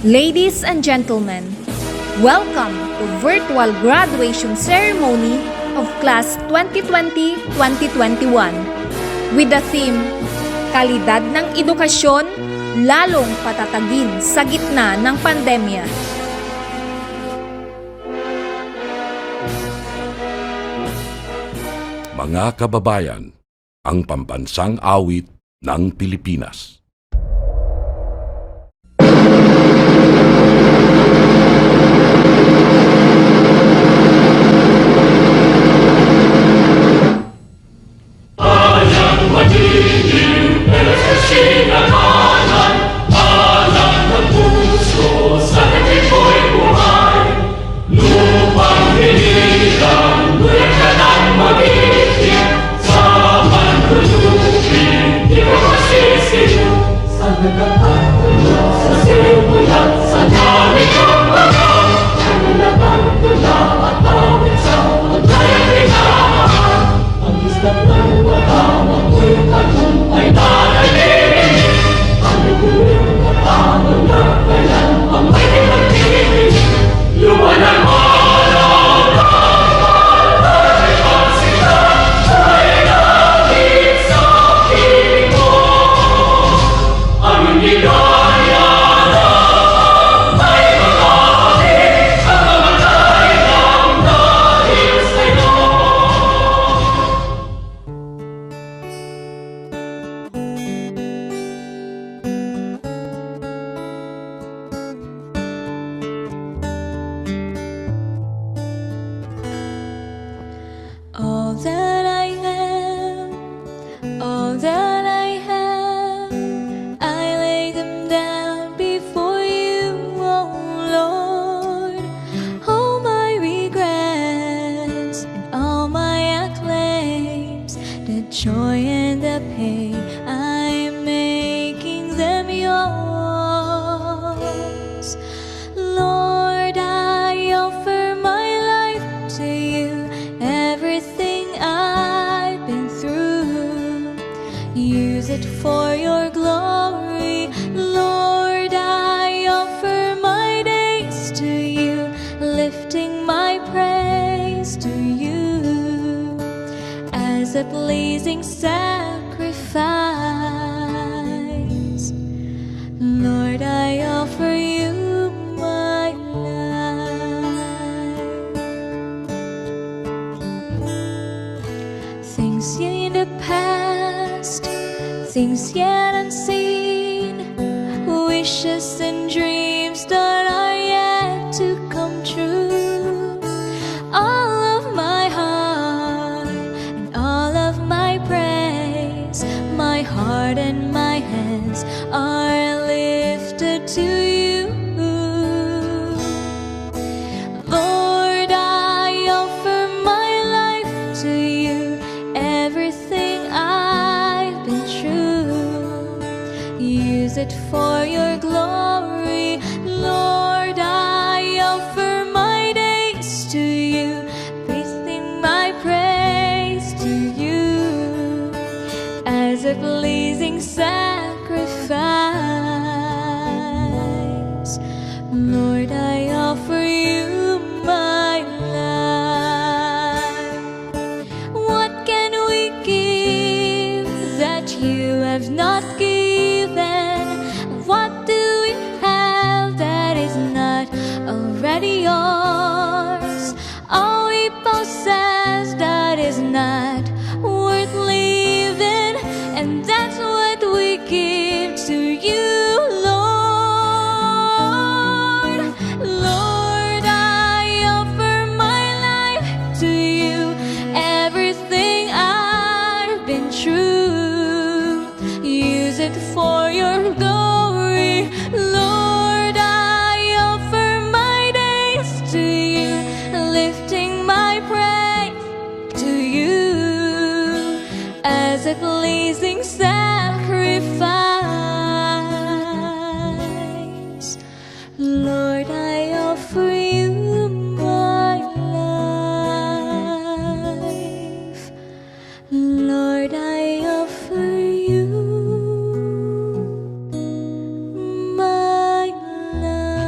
Ladies and gentlemen, welcome to virtual graduation ceremony of Class 2020-2021 with the theme, Kalidad ng Edukasyon, lalong patatagin sa gitna ng pandemya. Mga kababayan, ang pambansang awit ng Pilipinas. All that I am, all that I have, I lay them down before you, oh Lord. All my regrets and all my acclaims, the joy and the pain, I'm making them yours. Lord, I offer my life to you. Everything I've been through, use it for your glory. Lord, I offer my days to you, lifting my praise to you as a pleasing sacrifice. Lord, I offer you my life. Things in the past, things yet unseen, wishes and dreams that are yet to come true. All of my heart and all of my praise, my heart and my hands are lifted to you. Lord, I offer my life to you. Everything I've been through, use it for your glory. Lord, I offer my days to you, breathing my praise to you as a pleasing sacrifice. Lord, I offer you my life. What can we give that you have not given? What do we have that is not already yours? All we possess that is not worth living, and that's what we give to you, Lord. Lord, I offer my life to you. Everything I've been through, use it for your glory. Lord, I offer my days to you, lifting my praise to you as a pleasing sacrifice. Lord, I offer you my life. Lord, I offer you my life.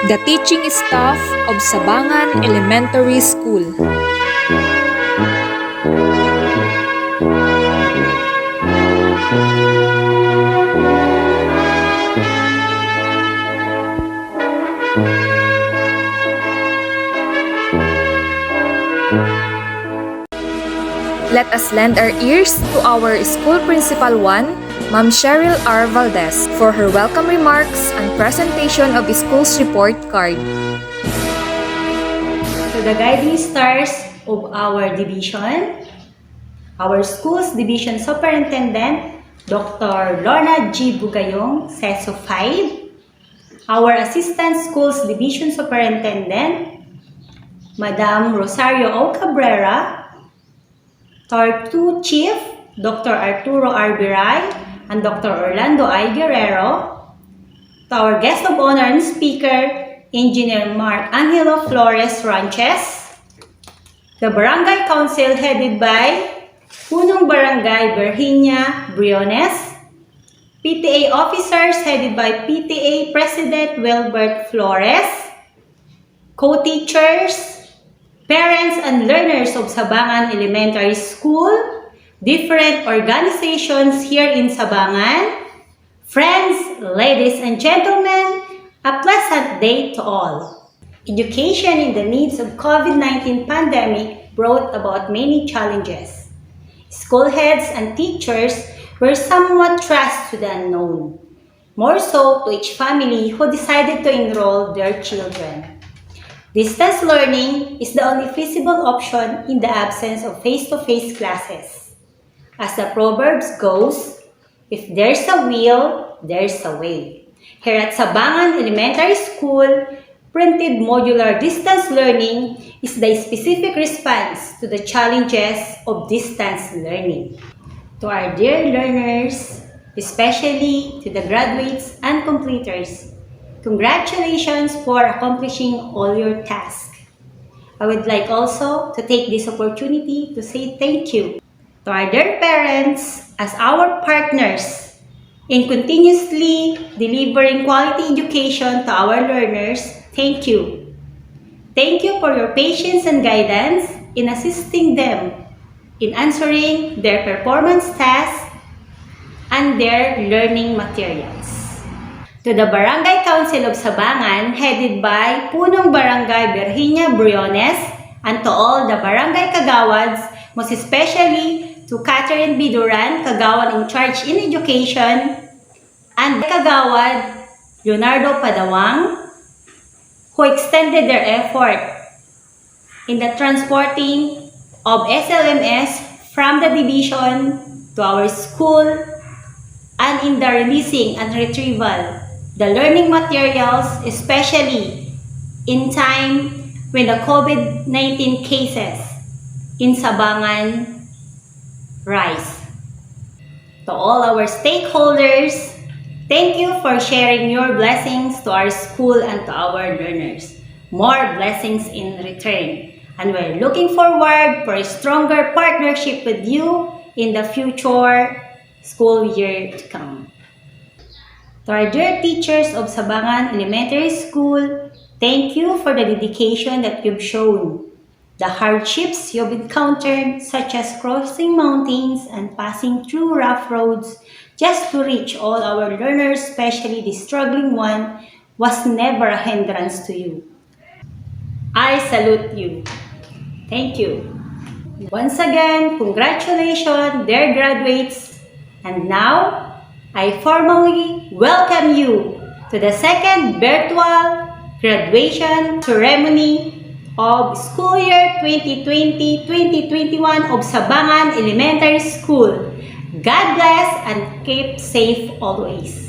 the teaching staff of Sabangan Elementary School. Let us lend our ears to our School Principal 1, Ma'am Cheryl R. Valdez, for her welcome remarks and presentation of the school's report card. To the guiding stars of our division, our school's division superintendent, Dr. Lorna G. Bugayong, CESO 5, our assistant schools division superintendent, Madam Rosario O. Cabrera, to our two chief, Dr. Arturo R. Biray and Dr. Orlando I. Guerrero, to our guest of honor and speaker, Engineer Mark Angelo Flores Ranches, the Barangay Council headed by Punong Barangay Virginia Briones, PTA officers headed by PTA President Wilbert Flores, co-teachers, parents and learners of Sabangan Elementary School, different organizations here in Sabangan, friends, ladies and gentlemen, a pleasant day to all. Education in the midst of COVID-19 pandemic brought about many challenges. School heads and teachers were somewhat thrust to the unknown, more so to each family who decided to enroll their children. Distance learning is the only feasible option in the absence of face-to-face classes. As the proverbs goes, if there's a will, there's a way. Here at Sabangan Elementary School, printed modular distance learning is the specific response to the challenges of distance learning. To our dear learners, especially to the graduates and completers, congratulations for accomplishing all your tasks. I would like also to take this opportunity to say thank you to our dear parents as our partners in continuously delivering quality education to our learners. Thank you. Thank you for your patience and guidance in assisting them in answering their performance tasks and their learning materials. To the Barangay Council of Sabangan, headed by Punong Barangay Virginia Briones, and to all the Barangay Kagawads, most especially to Catherine Biduran, Kagawad in charge in education, and Kagawad Leonardo Padawang, who extended their effort in the transporting of SLMS from the division to our school and in the releasing and retrieval the learning materials, especially in time when the COVID-19 cases in Sabangan rise. To all our stakeholders, thank you for sharing your blessings to our school and to our learners. More blessings in return. And we're looking forward for a stronger partnership with you in the future school year to come. To our dear teachers of Sabangan Elementary School, thank you for the dedication that you've shown. The hardships you've encountered, such as crossing mountains and passing through rough roads just to reach all our learners, especially the struggling one, was never a hindrance to you. I salute you. Thank you. Once again, congratulations, dear graduates. And now, I formally welcome you to the second virtual graduation ceremony of school year 2020-2021 of Sabangan Elementary School. God bless and keep safe always.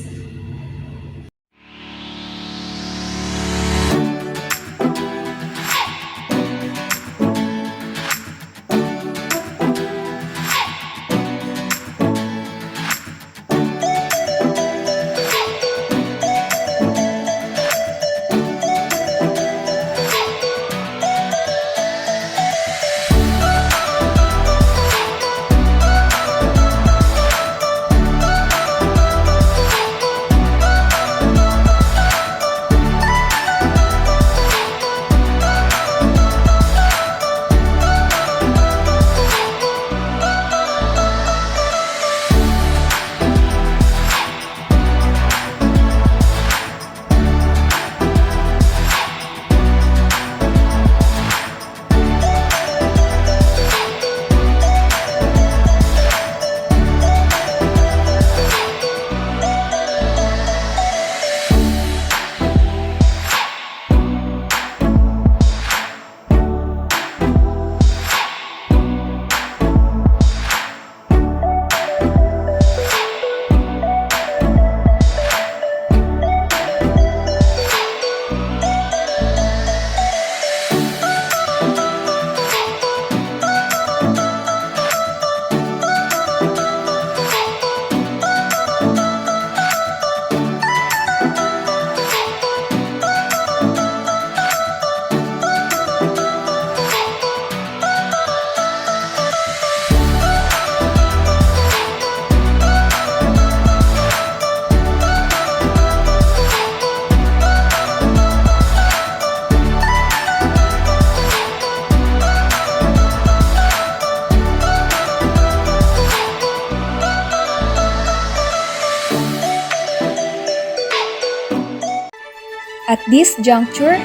At this juncture,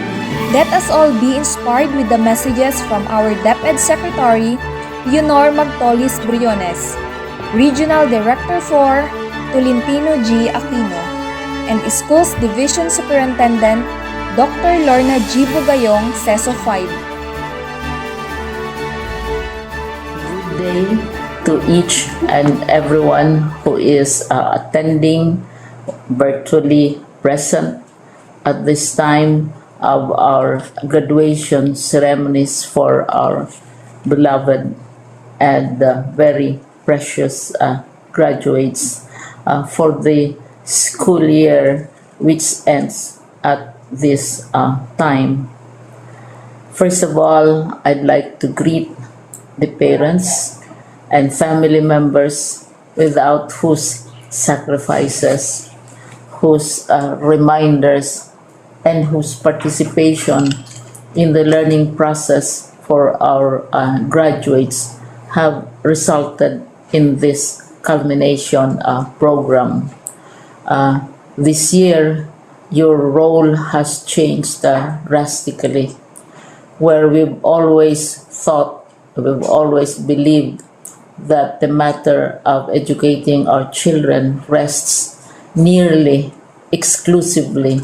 let us all be inspired with the messages from our DepEd Secretary, Leonor Magtolis Briones, Regional Director for Tolentino G. Aquino, and Schools Division Superintendent, Dr. Lorna G. Bugayong, CESO 5. Good day to each and everyone who is attending virtually present at this time of our graduation ceremonies for our beloved and very precious graduates for the school year which ends at this time. First of all, I'd like to greet the parents and family members without whose sacrifices, whose reminders, and whose participation in the learning process for our graduates have resulted in this culmination program. This year, your role has changed drastically, where we've always thought, we've always believed that the matter of educating our children rests nearly exclusively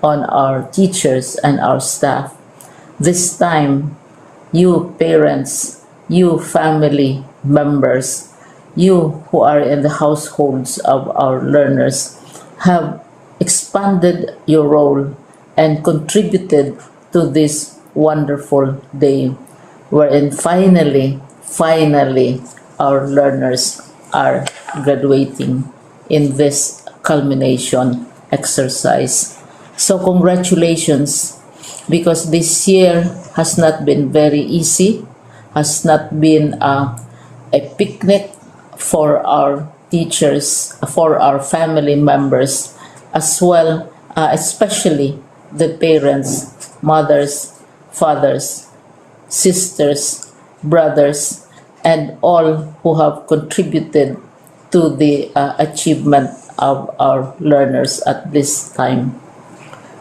on our teachers and our staff. This time, you parents, you family members, you who are in the households of our learners have expanded your role and contributed to this wonderful day wherein finally our learners are graduating in this culmination exercise. So congratulations, because this year has not been very easy, has not been a picnic for our teachers, for our family members, as well, especially the parents, mothers, fathers, sisters, brothers, and all who have contributed to the achievement of our learners at this time.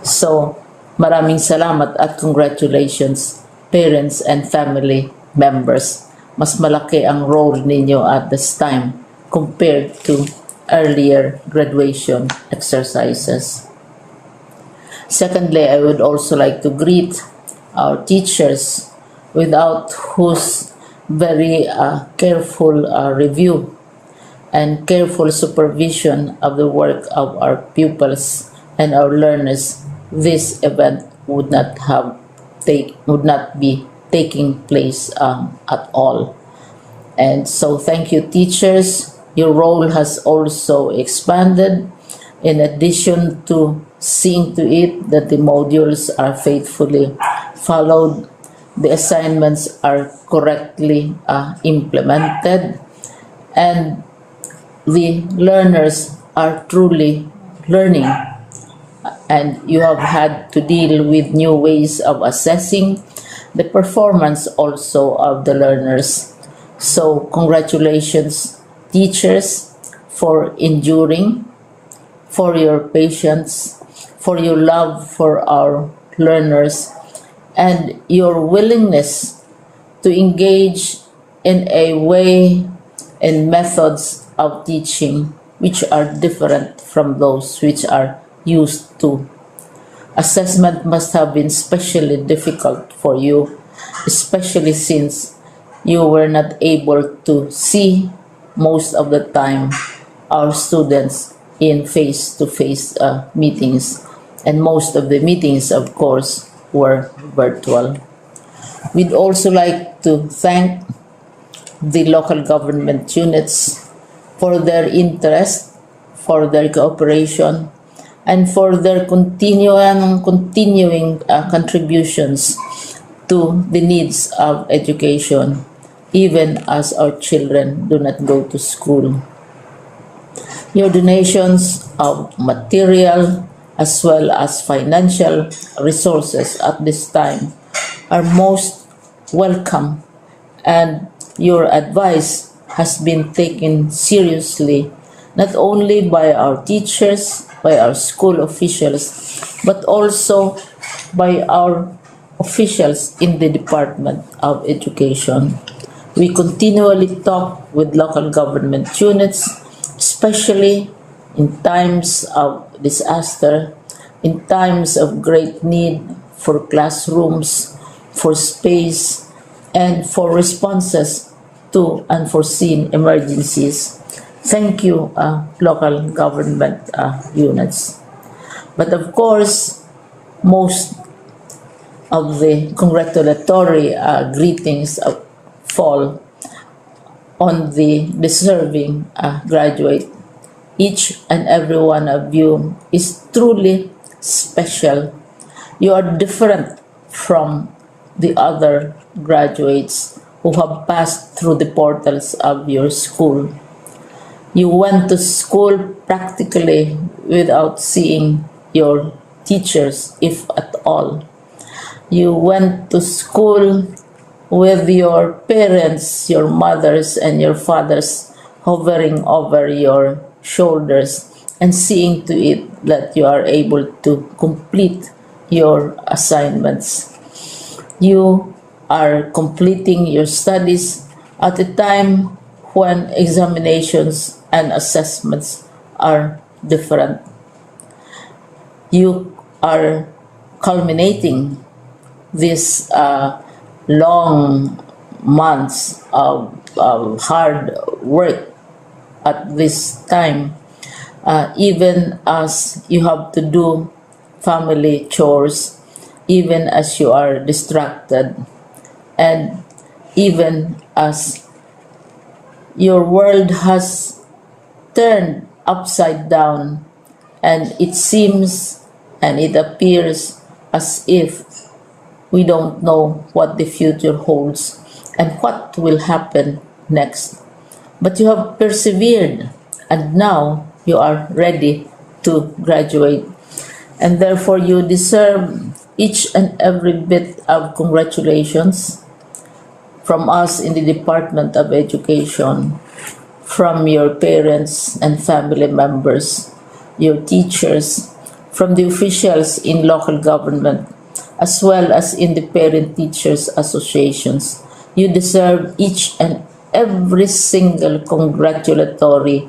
So, maraming salamat at congratulations, parents and family members. Mas malaki ang role ninyo at this time compared to earlier graduation exercises. Secondly, I would also like to greet our teachers, without whose very careful review and careful supervision of the work of our pupils and our learners, this event would not be taking place at all. And so thank you, teachers. Your role has also expanded, in addition to seeing to it that the modules are faithfully followed, the assignments are correctly implemented, and the learners are truly learning. And you have had to deal with new ways of assessing the performance also of the learners. So congratulations, teachers, for enduring, for your patience, for your love for our learners, and your willingness to engage in a way and methods of teaching which are different from those which are used to. Assessment must have been especially difficult for you, especially since you were not able to see most of the time our students in face-to-face meetings, and most of the meetings, of course, were virtual. We'd also like to thank the local government units for their interest, for their cooperation, and for their continuing contributions to the needs of education, even as our children do not go to school. Your donations of material as well as financial resources at this time are most welcome, and your advice has been taken seriously not only by our teachers by our school officials, but also by our officials in the Department of Education. We continually talk with local government units, especially in times of disaster, in times of great need for classrooms, for space, and for responses to unforeseen emergencies. Thank you, local government units. But of course, most of the congratulatory greetings fall on the deserving graduate. Each and every one of you is truly special. You are different from the other graduates who have passed through the portals of your school. You went to school practically without seeing your teachers, if at all. You went to school with your parents, your mothers, and your fathers hovering over your shoulders and seeing to it that you are able to complete your assignments. You are completing your studies at a time when examinations and assessments are different. You are culminating these long months of hard work at this time, even as you have to do family chores, even as you are distracted, and even as your world has turned upside down, and it seems and it appears as if we don't know what the future holds and what will happen next. But you have persevered, and now you are ready to graduate. And therefore, you deserve each and every bit of congratulations from us in the Department of Education, from your parents and family members, your teachers, from the officials in local government, as well as in the parent teachers associations. You deserve each and every single congratulatory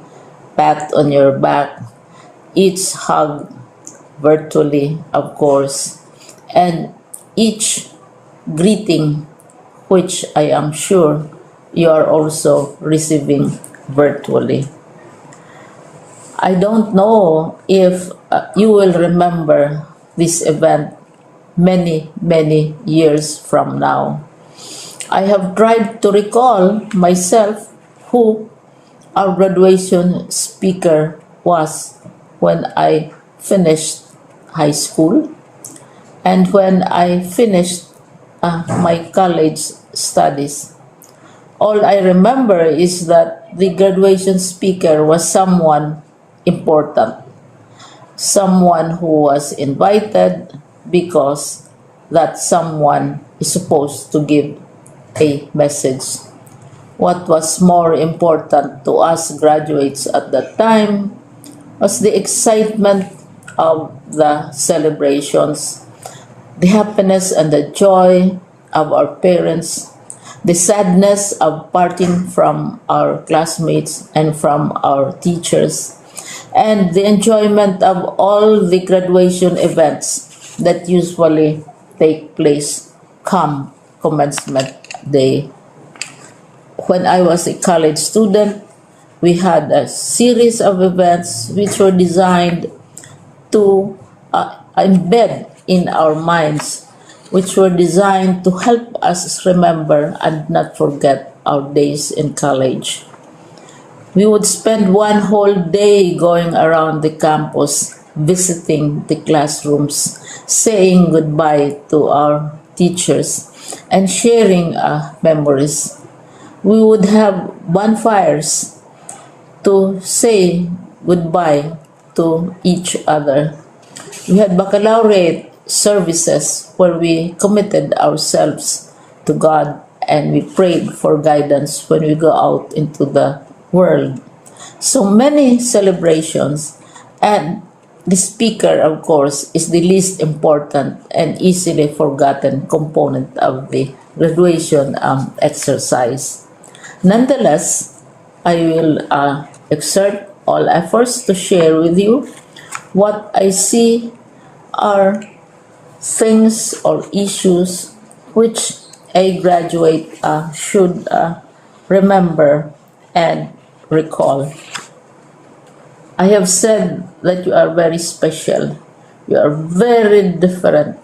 pat on your back, each hug virtually, of course, and each greeting, which I am sure you are also receiving virtually. I don't know if you will remember this event many years from now. I have tried to recall myself who our graduation speaker was when I finished high school and when I finished my college studies. All I remember is that the graduation speaker was someone important, someone who was invited because that someone is supposed to give a message. What was more important to us graduates at that time was the excitement of the celebrations, the happiness and the joy of our parents, the sadness of parting from our classmates and from our teachers, and the enjoyment of all the graduation events that usually take place come commencement day. When I was a college student, we had a series of events which were designed to embed in our minds, which were designed to help us remember and not forget our days in college. We would spend one whole day going around the campus, visiting the classrooms, saying goodbye to our teachers, and sharing memories. We would have bonfires to say goodbye to each other. We had baccalaureate services where we committed ourselves to God and we prayed for guidance when we go out into the world. So many celebrations, and the speaker, of course, is the least important and easily forgotten component of the graduation exercise. Nonetheless, I will exert all efforts to share with you what I see are things or issues which a graduate should remember and recall. I have said that you are very special. You are very different.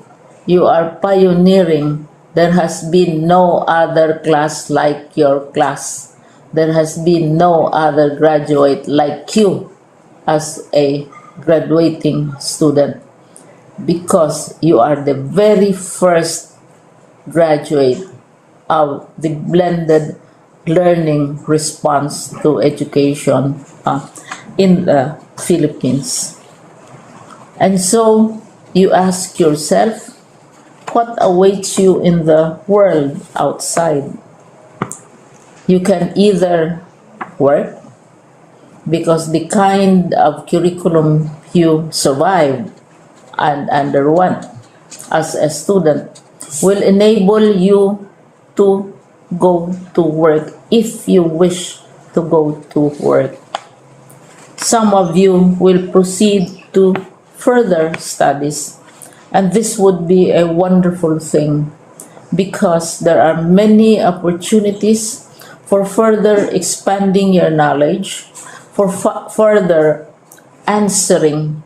You are pioneering. There has been no other class like your class. There has been no other graduate like you as a graduating student, because you are the very first graduate of the blended learning response to education in the Philippines. And so you ask yourself, what awaits you in the world outside? You can either work, because the kind of curriculum you survived and underwent as a student will enable you to go to work if you wish to go to work. Some of you will proceed to further studies, and this would be a wonderful thing, because there are many opportunities for further expanding your knowledge, for further answering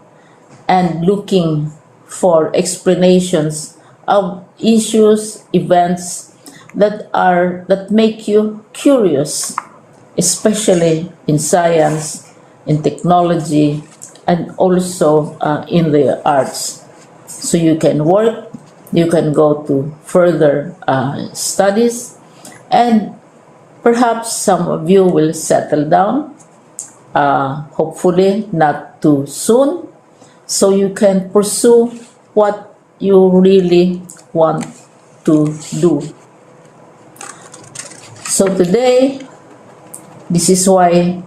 and looking for explanations of issues, events that make you curious, especially in science, in technology, and also in the arts. So you can work, you can go to further studies, and perhaps some of you will settle down, hopefully not too soon, so you can pursue what you really want to do. So today, this is why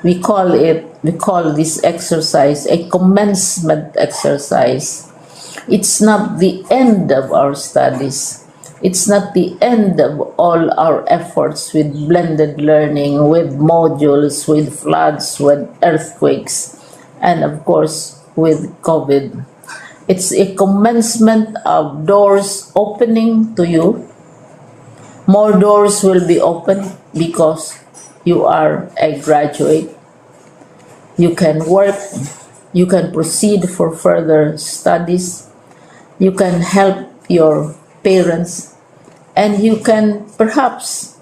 we call this exercise a commencement exercise. It's not the end of our studies. It's not the end of all our efforts with blended learning, with modules, with floods, with earthquakes, and of course with COVID. It's a commencement of doors opening to you. More doors will be opened because you are a graduate. You can work, you can proceed for further studies, you can help your parents, and you can perhaps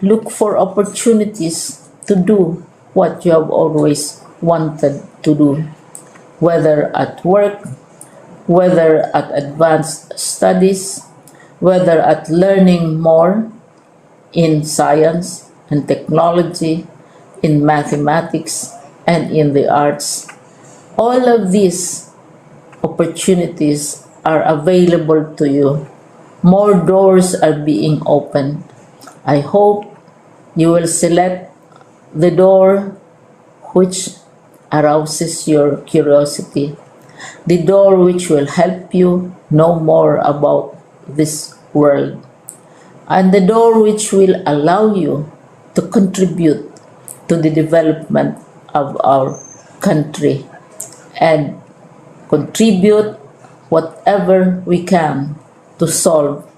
look for opportunities to do what you have always wanted to do, whether at work, whether at advanced studies, whether at learning more in science and technology, in mathematics, and in the arts. All of these opportunities are available to you. More doors are being opened. I hope you will select the door which arouses your curiosity, the door which will help you know more about this world, and the door which will allow you to contribute to the development of our country and contribute whatever we can to solve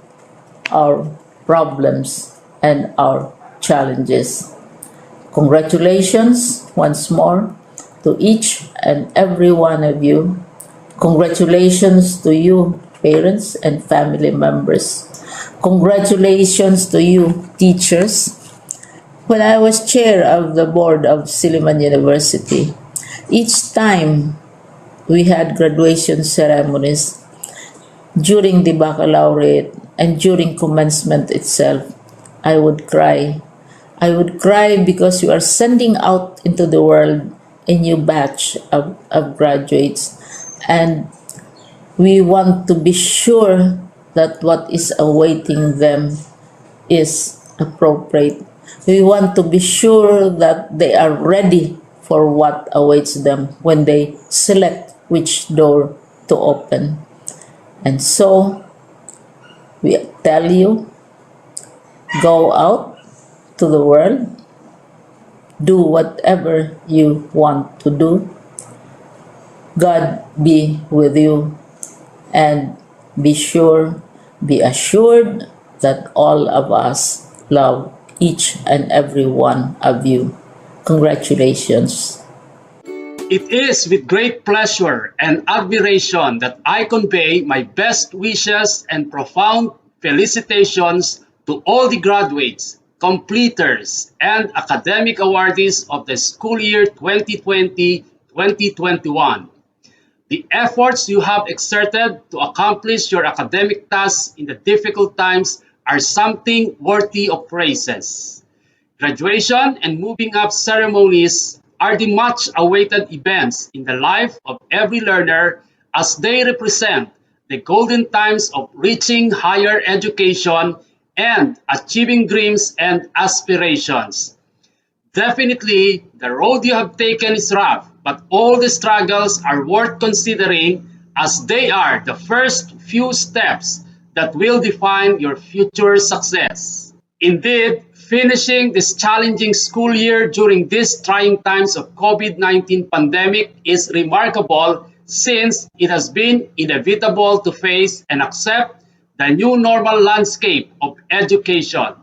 our problems and our challenges. Congratulations once more to each and every one of you. Congratulations to you, parents and family members. Congratulations to you, teachers. When I was chair of the board of Silliman University, each time we had graduation ceremonies, during the baccalaureate and during commencement itself, I would cry. I would cry because you are sending out into the world a new batch of graduates, and we want to be sure that what is awaiting them is appropriate. We want to be sure that they are ready for what awaits them when they select which door to open. And so we tell you, go out to the world, do whatever you want to do. God be with you, and be assured that all of us love each and every one of you. Congratulations. It is with great pleasure and admiration that I convey my best wishes and profound felicitations to all the graduates, completers, and academic awardees of the school year 2020-2021. The efforts you have exerted to accomplish your academic tasks in the difficult times are something worthy of praises. Graduation and moving up ceremonies are the much awaited events in the life of every learner as they represent the golden times of reaching higher education and achieving dreams and aspirations. Definitely, the road you have taken is rough, but all the struggles are worth considering as they are the first few steps that will define your future success. Indeed, finishing this challenging school year during these trying times of COVID-19 pandemic is remarkable since it has been inevitable to face and accept the new normal landscape of education.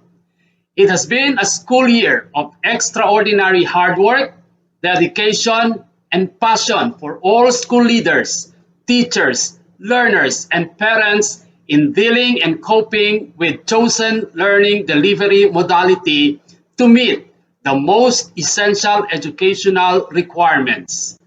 It has been a school year of extraordinary hard work, dedication, and passion for all school leaders, teachers, learners, and parents in dealing and coping with chosen learning delivery modality to meet the most essential educational requirements.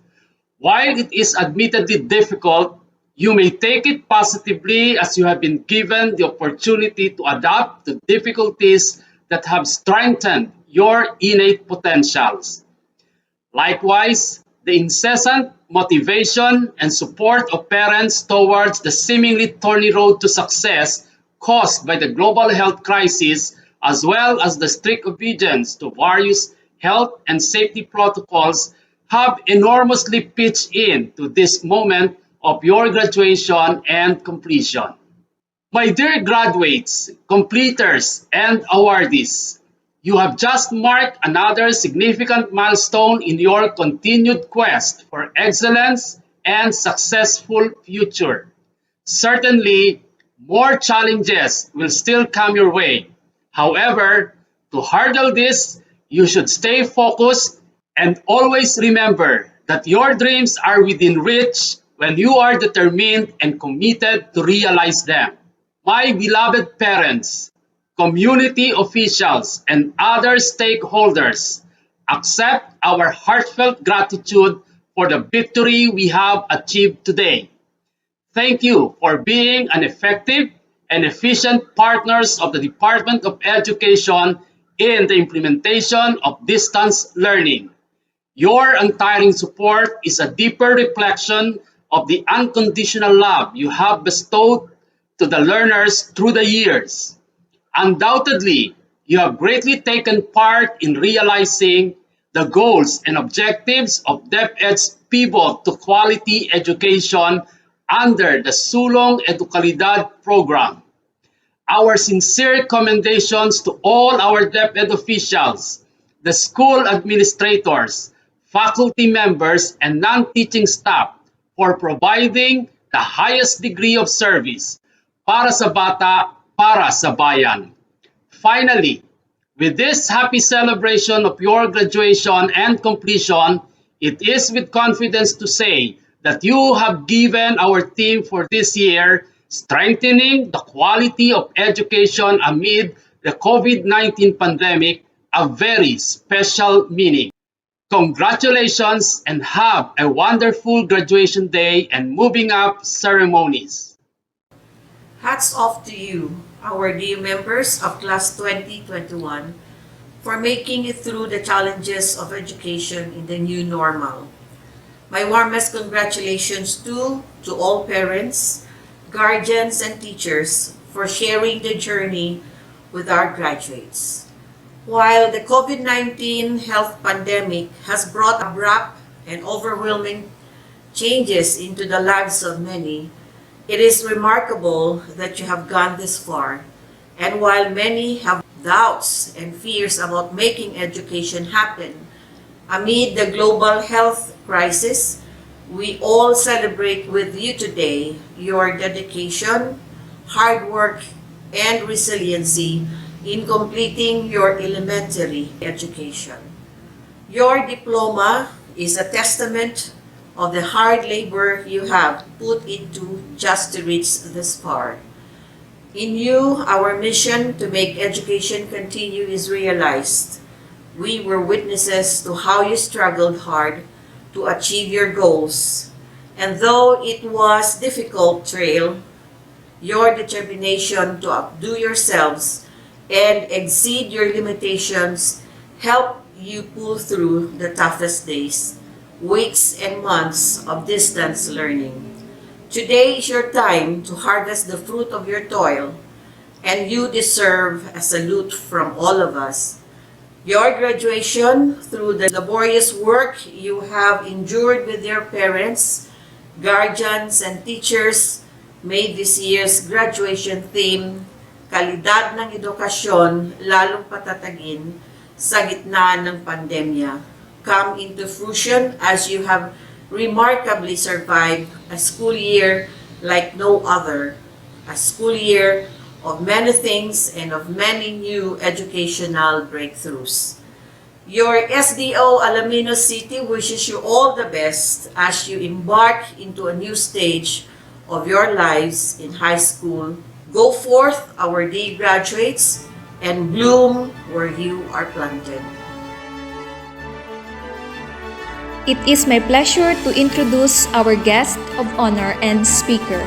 While it is admittedly difficult, you may take it positively as you have been given the opportunity to adapt to difficulties that have strengthened your innate potentials. Likewise, the incessant motivation and support of parents towards the seemingly thorny road to success caused by the global health crisis, as well as the strict obedience to various health and safety protocols, have enormously pitched in to this moment of your graduation and completion. My dear graduates, completers, and awardees, you have just marked another significant milestone in your continued quest for excellence and successful future. Certainly, more challenges will still come your way. However, to hurdle this, you should stay focused and always remember that your dreams are within reach when you are determined and committed to realize them. My beloved parents, community officials, and other stakeholders, accept our heartfelt gratitude for the victory we have achieved today. Thank you for being an effective and efficient partners of the Department of Education in the implementation of distance learning. Your untiring support is a deeper reflection of the unconditional love you have bestowed to the learners through the years. Undoubtedly, you have greatly taken part in realizing the goals and objectives of DepEd's pivot to quality education under the Sulong Educalidad program. Our sincere commendations to all our DepEd officials, the school administrators, faculty members, and non-teaching staff for providing the highest degree of service para sa bata, para sa bayan. Finally, with this happy celebration of your graduation and completion, it is with confidence to say that you have given our theme for this year, strengthening the quality of education amid the COVID-19 pandemic, a very special meaning. Congratulations and have a wonderful graduation day and moving up ceremonies. Hats off to you, our dear members of Class 2021, for making it through the challenges of education in the new normal. My warmest congratulations to all parents, guardians, and teachers for sharing the journey with our graduates. While the COVID-19 health pandemic has brought abrupt and overwhelming changes into the lives of many, it is remarkable that you have gone this far. And while many have doubts and fears about making education happen, amid the global health crisis, we all celebrate with you today your dedication, hard work, and resiliency in completing your elementary education. Your diploma is a testament of the hard labor you have put into just to reach this far. In you, our mission to make education continue is realized. We were witnesses to how you struggled hard to achieve your goals. And though it was difficult trail, your determination to outdo yourselves and exceed your limitations helped you pull through the toughest days, weeks, and months of distance learning. Today is your time to harvest the fruit of your toil, and you deserve a salute from all of us. Your graduation, through the laborious work you have endured with your parents, guardians, and teachers, made this year's graduation theme, Kalidad ng Edukasyon, lalong patatagin sa gitna ng pandemya, come into fruition as you have remarkably survived a school year like no other, a school year of many things and of many new educational breakthroughs. Your SDO Alaminos City wishes you all the best as you embark into a new stage of your lives in high school. Go forth, our dear graduates, and bloom where you are planted. It is my pleasure to introduce our guest of honor and speaker.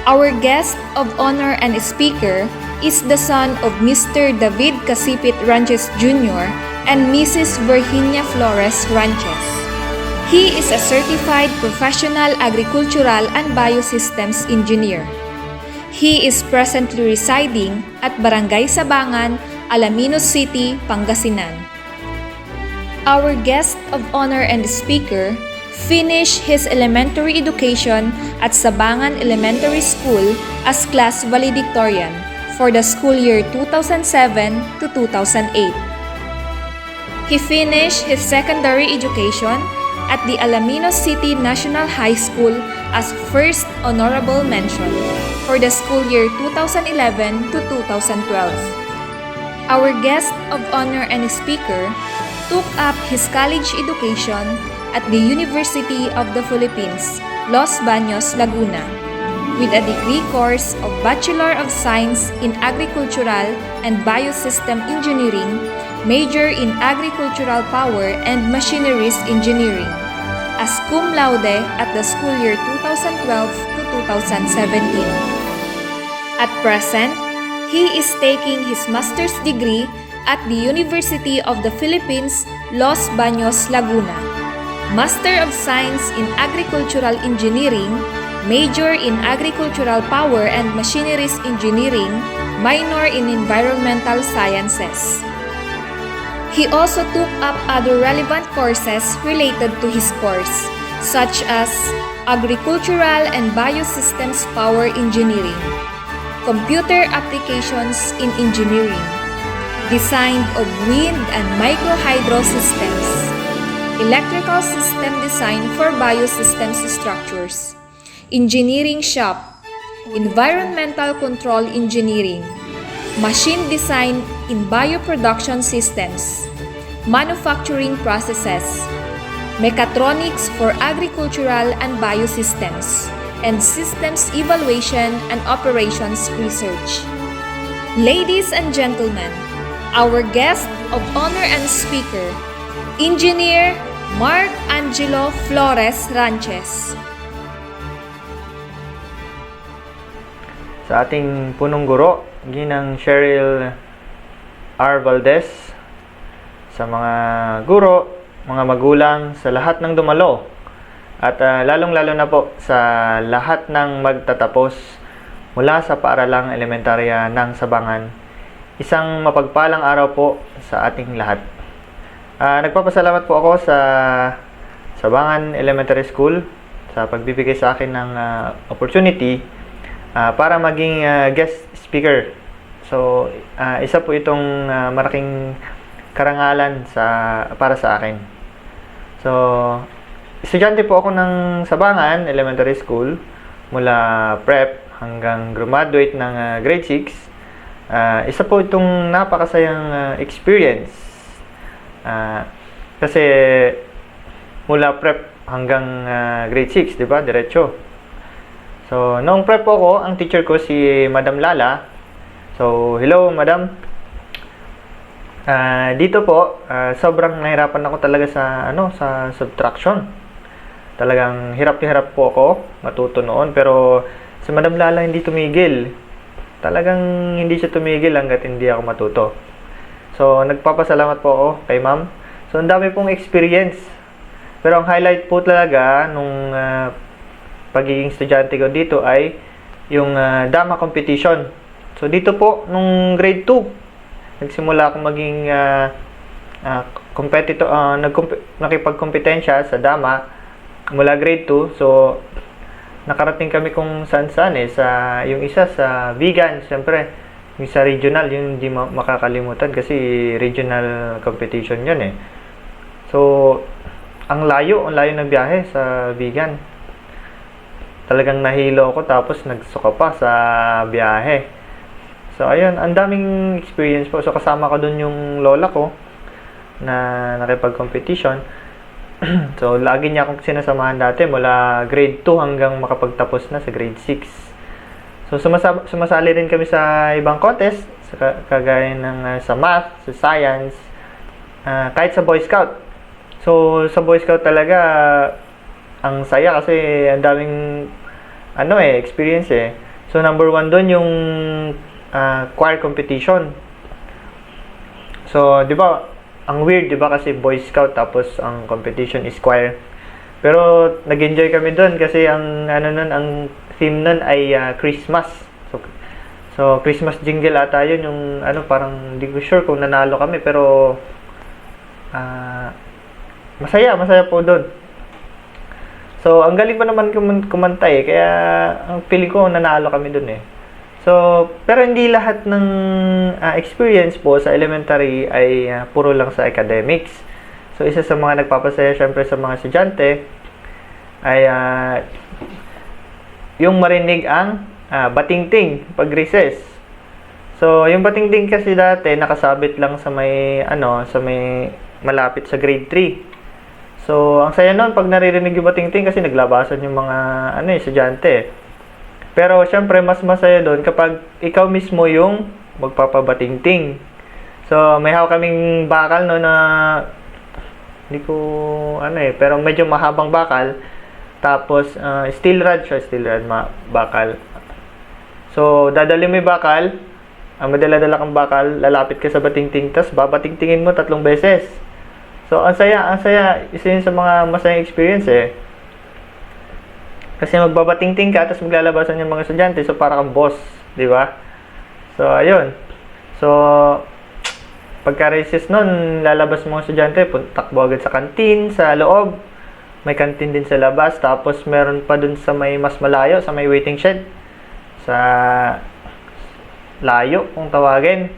Our guest of honor and speaker is the son of Mr. David Casipit Ranches Jr. and Mrs. Virginia Flores Ranches. He is a certified professional agricultural and biosystems engineer. He is presently residing at Barangay Sabangan, Alaminos City, Pangasinan. Our guest of honor and speaker finished his elementary education at Sabangan Elementary School as class valedictorian for the school year 2007 to 2008. He finished his secondary education at the Alaminos City National High School as first honorable mention for the school year 2011 to 2012. Our guest of honor and speaker took up his college education at the University of the Philippines, Los Baños, Laguna, with a degree course of Bachelor of Science in Agricultural and Biosystem Engineering, major in Agricultural Power and Machineries Engineering, as cum laude at the school year 2012 to 2017. At present, he is taking his master's degree at the University of the Philippines, Los Baños, Laguna. Master of Science in Agricultural Engineering, major in Agricultural Power and Machineries Engineering, minor in Environmental Sciences. He also took up other relevant courses related to his course, such as Agricultural and Biosystems Power Engineering, Computer Applications in Engineering, Design of Wind and Microhydro Systems, Electrical System Design for Biosystems Structures, Engineering Shop, Environmental Control Engineering, Machine Design in Bioproduction Systems, Manufacturing Processes, Mechatronics for Agricultural and Biosystems, and Systems Evaluation and Operations Research. Ladies and gentlemen, our guest of honor and speaker, Engineer Mark Angelo Flores Ranches. Sa ating punong guro, Ginang Cheryl R. Valdez, sa mga guro, mga magulang, sa lahat ng dumalo, at lalong-lalo na po sa lahat ng magtatapos mula sa paaralang elementarya ng Sabangan. Isang mapagpalang araw po sa ating lahat. Nagpapasalamat po ako sa Sabangan Elementary School sa pagbibigay sa akin ng opportunity para maging guest speaker. So, isa po itong malaking karangalan para sa akin. So, estudyante po ako ng Sabangan Elementary School mula prep hanggang graduate ng grade 6. Isa po itong napakasayang experience. Kasi mula prep hanggang grade 6, di ba? Diretso. So, noong prep po ako, ang teacher ko si Madam Lala. So, hello, Madam. Dito po, sobrang nahirapan ako talaga sa subtraction. Talagang hirap na hirap po ako matuto noon, pero si Madam Lala hindi tumigil. Talagang hindi siya tumigil hanggat hindi ako matuto. So, nagpapasalamat po ako kay Ma'am. So, ang dami pong experience. Pero ang highlight po talaga nung pagiging estudyante ko dito ay yung drama competition. So, dito po, nung grade 2, nagsimula akong maging competitor, nakipagkompetensya sa dama mula grade 2. So, nakarating kami kung saan-saan yung isa sa vegan, siyempre. Yung sa regional, yung hindi makakalimutan kasi regional competition yun So, ang layo ng biyahe sa vegan. Talagang nahilo ako tapos nagsuka pa sa biyahe. So, ayun, ang daming experience po. So, kasama ko dun yung lola ko na nakipag-competition. So, lagi niya akong sinasamahan dati mula grade 2 hanggang makapagtapos na sa grade 6. So, sumasali rin kami sa ibang contest, kagaya ng sa math, sa science, kahit sa Boy Scout. So, sa Boy Scout talaga, ang saya kasi ang daming experience So, number 1 doon yung choir competition. So, di ba, ang weird, di ba, kasi Boy Scout tapos ang competition is choir. Pero nag-enjoy kami doon kasi ang ang theme nun ay Christmas. So Christmas jingle ata yun yung parang hindi ko sure kung nanalo kami pero masaya po doon. So ang galing pa naman kumanta kaya ang feeling ko nanalo kami doon So pero hindi lahat ng experience po sa elementary ay puro lang sa academics. So isa sa mga nagpapasaya syempre sa mga estudyante ay yung marinig ang batingting pag recess. So yung batingting kasi dati nakasabit lang sa may malapit sa grade 3. So ang saya noon pag naririnig yung batingting kasi naglabasan yung mga estudyante. Pero syempre mas masaya doon kapag ikaw mismo yung magpapabatingting. So may hawak kaming bakal na hindi ko pero medyo mahabang bakal. Tapos steel rod bakal. So dadali mo yung bakal, madala-dala kang bakal, lalapit ka sa batingting, tapos babatingtingin mo 3 beses. So ang saya, isa yun sa mga masayang experience Kasi magbabatingting ka, tapos maglalabasan yung mga estudyante, so para kang boss, di ba? So ayun. So pagka-recess nun, lalabas mga estudyante, takbo agad sa kantin, sa loob. May kantin din sa labas. Tapos, meron pa dun sa may mas malayo, sa may waiting shed. Sa layo, kung tawagin.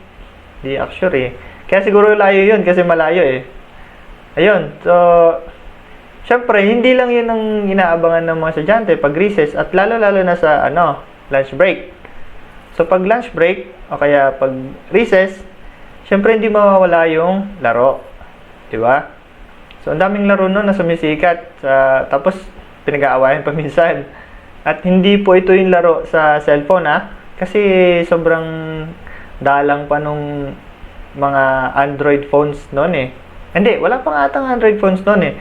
Di actually. Kaya siguro layo yun, kasi malayo Ayun. So, syempre, hindi lang yun ang inaabangan ng mga estudyante pag recess at lalo-lalo na sa, lunch break. So, pag lunch break, o kaya pag recess, syempre, hindi mawawala yung laro. Diba? So, ang daming laro nun na sumisikat. Tapos, pinag-aawayan pa minsan. At hindi po ito yung laro sa cellphone, Kasi, sobrang dalang pa nung mga Android phones noon, Hindi, wala pa nga atang Android phones noon,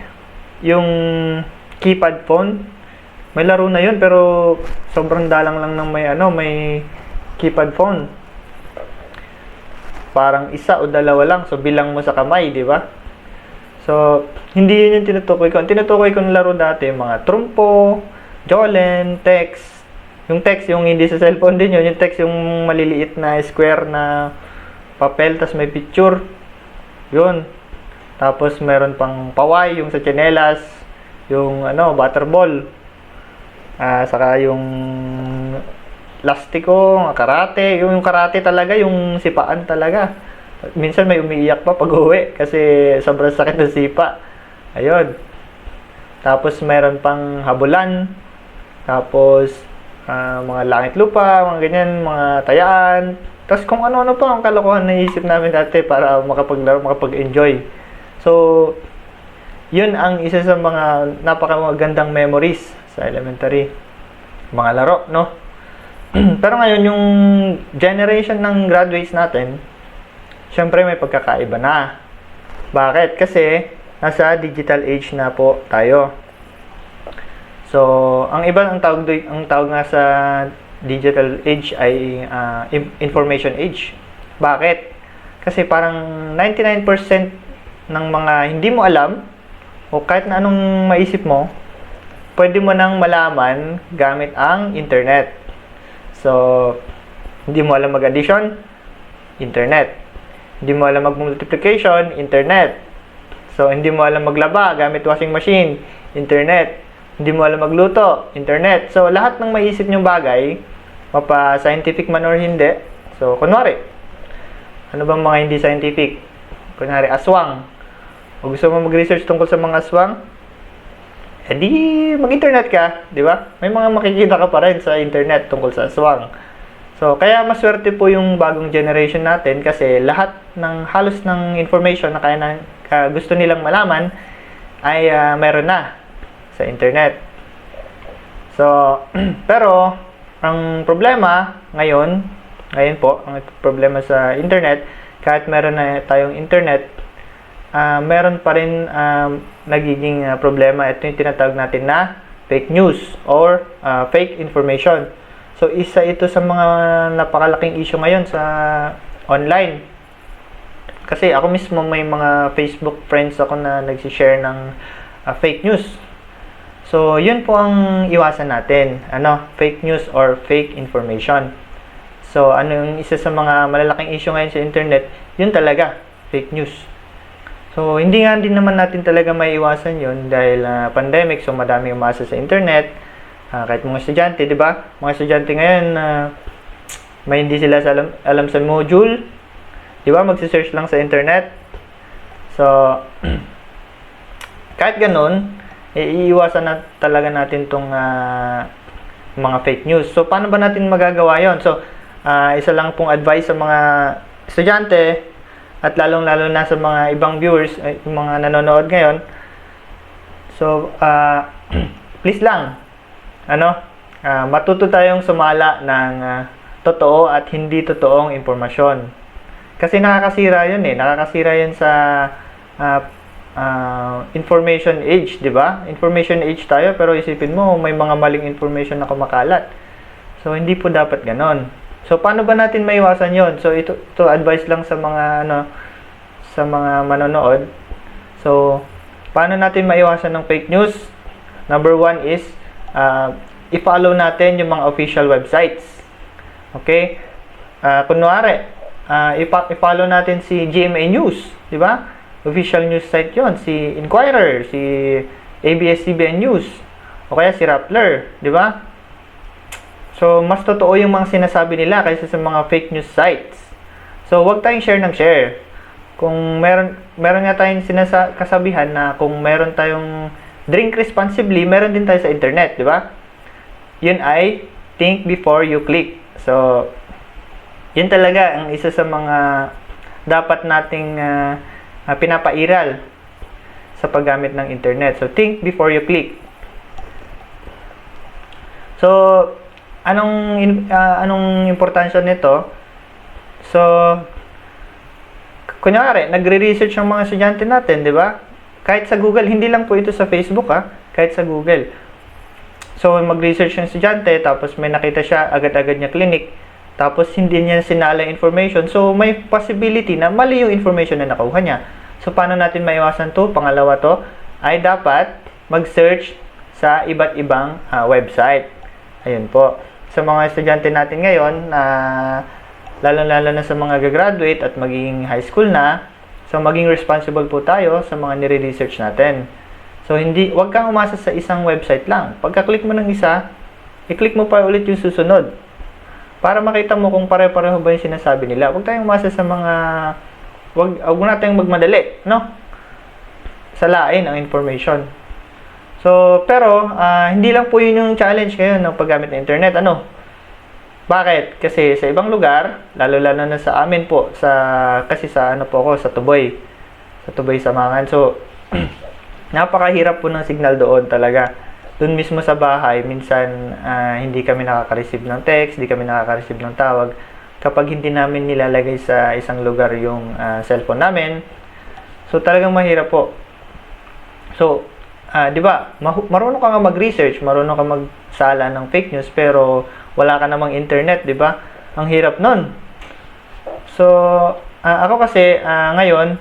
Yung keypad phone, may laro na yun, pero sobrang dalang lang ng may keypad phone. Parang isa o dalawa lang. So, bilang mo sa kamay, di ba? So, hindi yun yung tinutukoy ko. Ang tinutukoy ko ng laro dati, mga trumpo, jolen, text. Yung text, yung hindi sa cellphone din yun. Yung text, yung maliliit na square na papel, tas may picture. Yun. Tapos, meron pang paway, yung sa tsinelas, yung butterball. Saka yung lastiko, karate, yung karate talaga, yung sipaan talaga. Minsan may umiiyak pa pag uwi kasi sobrang sakit ng sipa. Ayun. Tapos meron pang habulan. Tapos mga langit lupa, mga ganyan, mga tayaan. Tapos kung ano-ano pa ang kalokohan na isip namin dati para makapaglaro, makapag-enjoy. So, yun ang isa sa mga napakamagandang memories sa elementary. Mga laro, no? Pero ngayon, yung generation ng graduates natin, syempre may pagkakaiba na. Bakit? Kasi nasa digital age na po tayo. So, ang iba ang tawag nga sa digital age ay information age. Bakit? Kasi parang 99% ng mga hindi mo alam o kahit na anong maisip mo, pwede mo nang malaman gamit ang internet. So, hindi mo alam mag-addition, internet. Hindi mo alam mag-multiplication, internet. So, hindi mo alam maglaba gamit washing machine, internet. Hindi mo alam magluto, internet. So, lahat ng maisip nyong bagay, mapa-scientific man or hindi. So, kunwari, ano bang mga hindi scientific? Kunwari, aswang. O gusto mo mag-research tungkol sa mga aswang? Di mag-internet ka, di ba? May mga makikita ka pa rin sa internet tungkol sa aswang. So, kaya maswerte po yung bagong generation natin kasi lahat ng halos ng information na gusto nilang malaman ay meron na sa internet. So, pero ang problema ngayon po, ang problema sa internet, kahit meron na tayong internet, meron pa rin nagiging problema. Ito yung tinatawag natin na fake news or fake information. So, isa ito sa mga napakalaking issue ngayon sa online. Kasi ako mismo may mga Facebook friends ako na nagsishare ng fake news. So, yun po ang iwasan natin. Fake news or fake information. So, yung isa sa mga malalaking issue ngayon sa internet, yun talaga, fake news. So, hindi nga din naman natin talaga maiiwasan yun dahil pandemic, so madami umasa sa internet. Kahit mga estudyante, di ba? Mga estudyante ngayon, may hindi sila alam sa module. Di ba? Magsisearch lang sa internet. So, kahit ganun, iiwasan na talaga natin tong mga fake news. So, paano ba natin magagawa yon? So, isa lang pong advice sa mga estudyante at lalong-lalo na sa mga ibang viewers, yung mga nanonood ngayon. So, please lang, matuto tayong sumala ng totoo at hindi totoong impormasyon. Kasi nakakasira yun nakakasira yun sa information age, di ba? Information age tayo, pero isipin mo, may mga maling information na kumakalat. So, hindi po dapat ganon. So, paano ba natin maiwasan yon? So, ito advice lang sa mga, sa mga manonood. So, paano natin maiwasan ng fake news? Number 1 is, i-follow natin yung mga official websites. Okay? Kunwari, i-follow natin si GMA News, di ba? Official news site yon, si Inquirer, si ABS-CBN News, o kaya si Rappler, di ba? So, mas totoo yung mga sinasabi nila kaysa sa mga fake news sites. So, huwag tayong share ng share. Kung meron nga tayong kasabihan na kung meron tayong drink responsibly, meron din tayo sa internet, di ba? Yun ay think before you click. So, yun talaga ang isa sa mga dapat nating pinapairal sa paggamit ng internet. So, think before you click. So, anong importansya nito? So, kunyari, nagre-research ang mga estudyante natin, di ba? Kahit sa Google, hindi lang po ito sa Facebook, kahit sa Google. So, mag-research yung estudyante, tapos may nakita siya, agad-agad niya clinic, tapos hindi niya sinala information. So, may possibility na mali yung information na nakuha niya. So, paano natin maiwasan to? Pangalawa to, ay dapat mag-search sa iba't ibang website. Ayun po. Sa mga estudyante natin ngayon, lalo-lalo na sa mga gagraduate at magiging high school na, so maging responsible po tayo sa mga nire-research natin. So, wag kang umasa sa isang website lang. Pagka-click mo ng isa, i-click mo pa ulit yung susunod. Para makita mo kung pare-pareho ba yung sinasabi nila. Huwag tayong umasa sa mga... Huwag na tayong magmadali, no? Salain ang information. So, pero, hindi lang po yun yung challenge ngayon ng paggamit ng internet. Ano? Bakit? Kasi sa ibang lugar, lalo-lalo na sa amin po, kasi sa ano po ako, sa Tuboy. Sa Tuboy, Sabangan. So, napakahirap po ng signal doon talaga. Doon mismo sa bahay, minsan hindi kami nakaka-receive ng text, hindi kami nakaka-receive ng tawag. Kapag hindi namin nilalagay sa isang lugar yung cellphone namin, so talagang mahirap po. So, di ba, marunong ka nga mag-research, marunong ka magsala ng fake news, pero wala ka namang internet, di ba? Ang hirap nun. So, ako kasi, ngayon,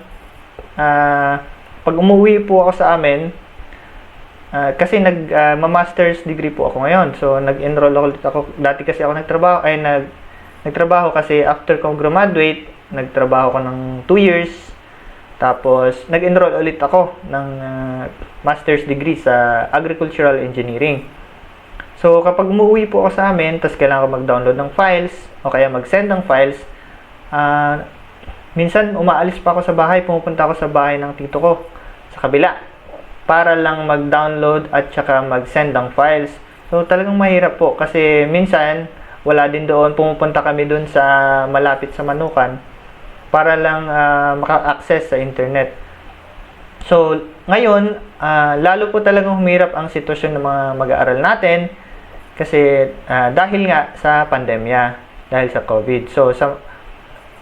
pag umuwi po ako sa amin, kasi ma-master's degree po ako ngayon. So, nag-enroll ulit ako. Dati kasi ako nagtrabaho kasi after kong graduate, nagtrabaho ko ng 2 years. Tapos, nag-enroll ulit ako ng master's degree sa agricultural engineering. So, kapag umuwi po ako sa amin, tapos kailangan ko mag-download ng files, o kaya mag-send ng files, minsan umaalis pa ako sa bahay, pumupunta ako sa bahay ng tito ko, sa kabila, para lang mag-download at saka mag-send ng files. So, talagang mahirap po kasi minsan, wala din doon, pumupunta kami doon sa malapit sa Manukan para lang maka-access sa internet. So, ngayon, lalo po talagang humirap ang sitwasyon ng mga mag-aaral natin kasi dahil nga sa pandemya, dahil sa COVID. So,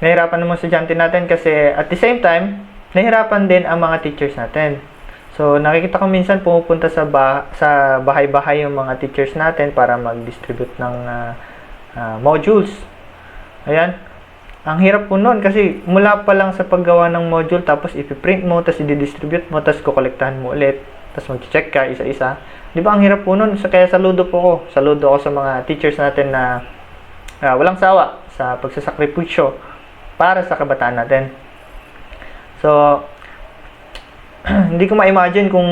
nahirapan ng mga estudyante natin kasi at the same time, nahirapan din ang mga teachers natin. So, nakikita ko minsan pumupunta sa bahay-bahay yung mga teachers natin para mag-distribute ng modules. Ayan. Ang hirap po nun kasi mula pa lang sa paggawa ng module, tapos ipiprint mo, tapos i-distribute mo, tapos kukolektahan mo ulit, tapos mag-check ka isa-isa. Di ba ang hirap po nun? Kaya saludo po ako. Saludo ako sa mga teachers natin na walang sawa sa pagsasakripisyo para sa kabataan natin. So, hindi ko ma-imagine kung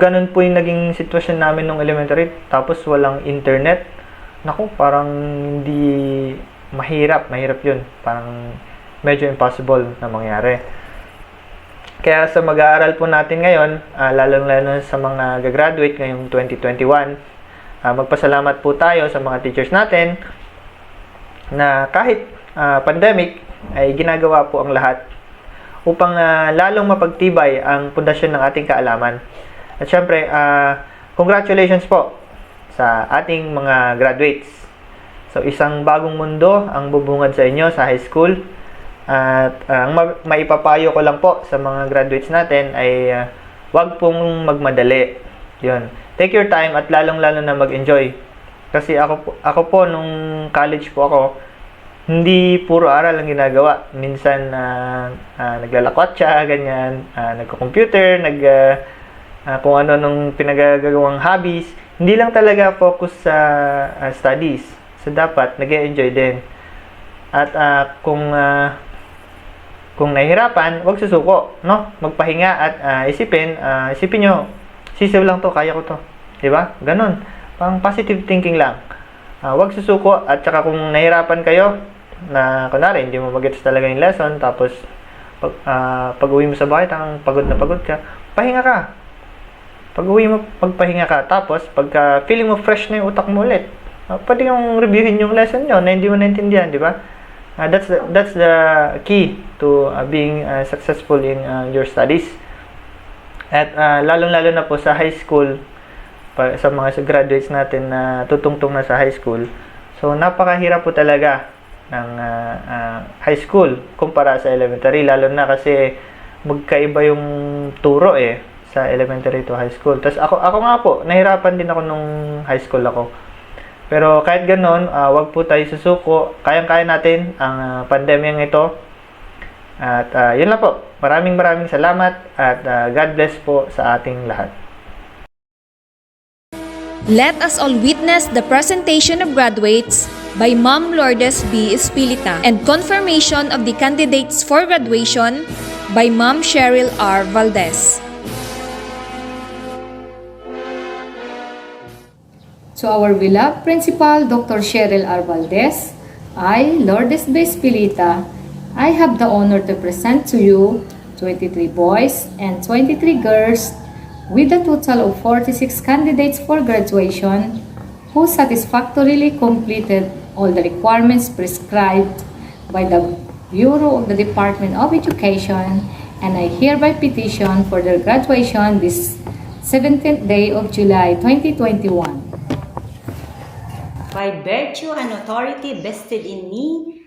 ganun po yung naging sitwasyon namin nung elementary tapos walang internet. Naku, parang hindi mahirap yun. Parang medyo impossible na mangyari. Kaya sa mag-aaral po natin ngayon, lalong-lalo sa mga gagraduate ngayong 2021, magpasalamat po tayo sa mga teachers natin na kahit pandemic ay ginagawa po ang lahat upang lalong mapagtibay ang pundasyon ng ating kaalaman. At syempre, congratulations po sa ating mga graduates. So, isang bagong mundo ang bubungad sa inyo sa high school. At ang maipapayo ko lang po sa mga graduates natin ay wag pong magmadali. Yun. Take your time at lalong-lalo na mag-enjoy. Kasi ako po nung college po ako, hindi puro aral ang ginagawa. Minsan, naglalakwat siya, ganyan, nagko-computer, kung ano nung pinagagawang hobbies. Hindi lang talaga focus sa studies. So, dapat, nag-enjoy din. At kung nahihirapan, huwag susuko, no? Magpahinga at isipin nyo, sisiw lang to, kaya ko to. Diba? Ganun. Pang positive thinking lang. Huwag susuko at saka kung nahihirapan kayo, na kunwari hindi mo mag-gets talaga yung lesson, tapos pag uwi mo sa bahay pagod na pagod ka, pahinga ka. Pag uwi mo, pagpahinga ka, tapos pagka feeling mo fresh na yung utak mo ulit, pwede yung reviewin yung lesson nyo na hindi mo naintindihan, di ba? That's the key to being successful in your studies. At lalong-lalo na po sa high school, sa mga graduates natin na tutungtong na sa high school, so napakahirap po talaga ng high school kumpara sa elementary, lalo na kasi magkaiba yung turo sa elementary to high school. Tapos ako nga po, nahirapan din ako nung high school ako. Pero kahit ganoon, wag po tayo susuko. Kayang-kaya natin ang pandemyang ito. At yun lang po. Maraming salamat at God bless po sa ating lahat. Let us all witness the presentation of graduates by Ma'am Lourdes B. Espilita and confirmation of the candidates for graduation by Ma'am Cheryl R. To our beloved Principal, Dr. Cheryl R. Valdez, I, Lourdes Bespilita, I have the honor to present to you 23 boys and 23 girls with a total of 46 candidates for graduation who satisfactorily completed all the requirements prescribed by the Bureau of the Department of Education, and I hereby petition for their graduation this 17th day of July 2021. By virtue and authority vested in me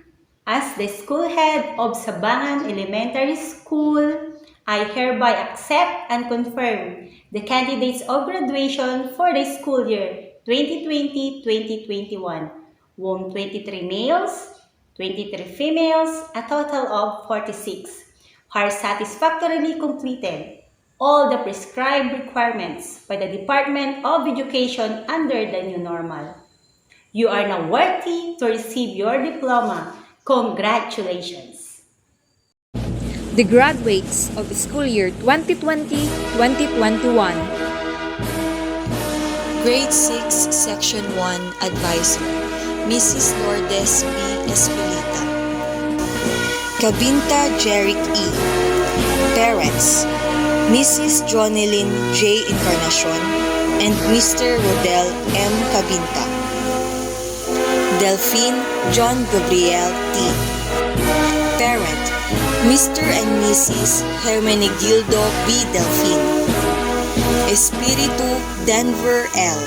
as the school head of Sabangan Elementary School, I hereby accept and confirm the candidates of graduation for the school year 2020-2021, whom 23 males, 23 females, a total of 46, are satisfactorily completed all the prescribed requirements by the Department of Education under the new normal. You are now worthy to receive your diploma. Congratulations! The graduates of the school year 2020-2021. Grade 6, Section 1, Advisor, Mrs. Lourdes B. Espilita. Cabinta Jeric E. Parents, Mrs. Jonelyn J. Encarnacion and Mr. Rodel M. Cabinta. Delphine John Gabriel T. Parent, Mr. and Mrs. Hermenegildo B. Delphine. Espiritu Denver L.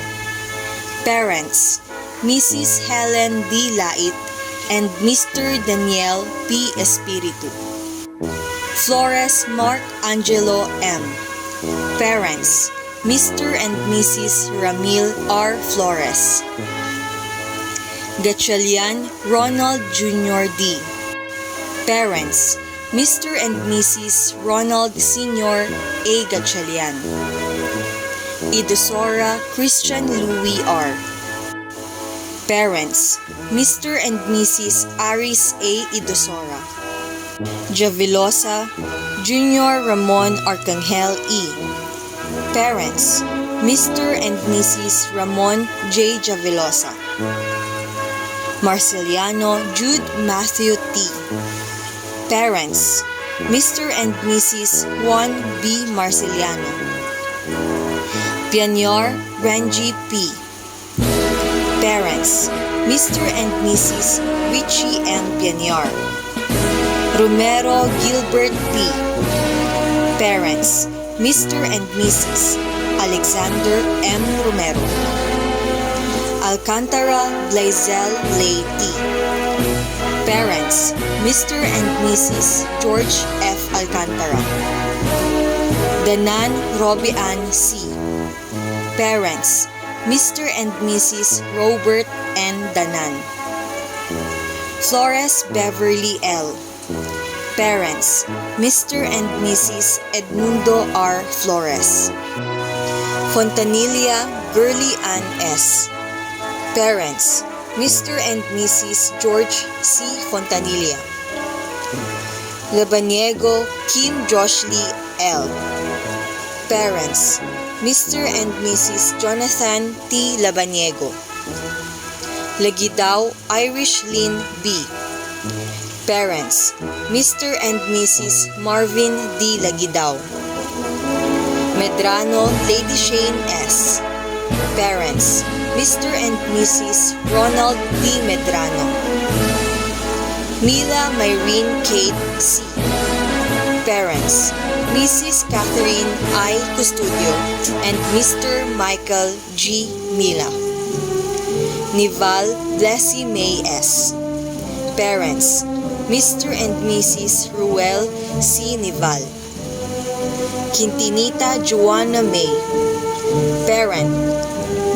Parents, Mrs. Helen D. Lait and Mr. Daniel P. Espiritu. Flores Mark Angelo M. Parents, Mr. and Mrs. Ramil R. Flores. Gatchalian Ronald Jr. D. Parents, Mr. and Mrs. Ronald Sr. A. Gatchalian. Idosora Christian Louis R. Parents, Mr. and Mrs. Aris A. Idosora. Javilosa Jr. Ramon Arcangel E. Parents, Mr. and Mrs. Ramon J. Javilosa. Marceliano Jude Matthew T. Parents, Mr. and Mrs. Juan B. Marceliano. Pianyar Ranji P. Parents, Mr. and Mrs. Richie M. Pianyar. Romero Gilbert P. Parents, Mr. and Mrs. Alexander M. Romero. Alcantara Blaisel Lay T. Parents, Mr. and Mrs. George F. Alcantara. Danan Robian C. Parents, Mr. and Mrs. Robert N. Danan. Flores Beverly L. Parents, Mr. and Mrs. Edmundo R. Flores. Fontanilla Gurley Ann S. Parents, Mr. and Mrs. George C. Fontanilla. Labaniego Kim Joshly L. Parents, Mr. and Mrs. Jonathan T. Labaniego. Lagidao Irish Lynn B. Parents, Mr. and Mrs. Marvin D. Lagidao. Medrano Lady Shane S. Parents, Mr. and Mrs. Ronald D. Medrano. Mila Myrene Kate C. Parents, Mrs. Catherine I. Custodio and Mr. Michael G. Mila. Nival Blessy May S. Parents, Mr. and Mrs. Ruel C. Nival. Quintinita Joanna May. Parent,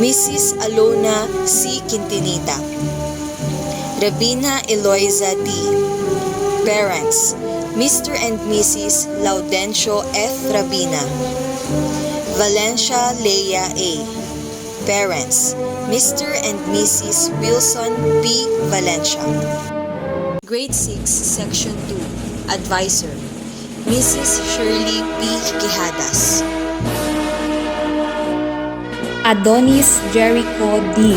Mrs. Alona C. Quintinita. Rabina Eloisa D. Parents, Mr. and Mrs. Laudencio F. Rabina. Valencia Leia A. Parents, Mr. and Mrs. Wilson P. Valencia. Grade 6, Section 2, Advisor, Mrs. Shirley P. Quijadas. Adonis Jericho D.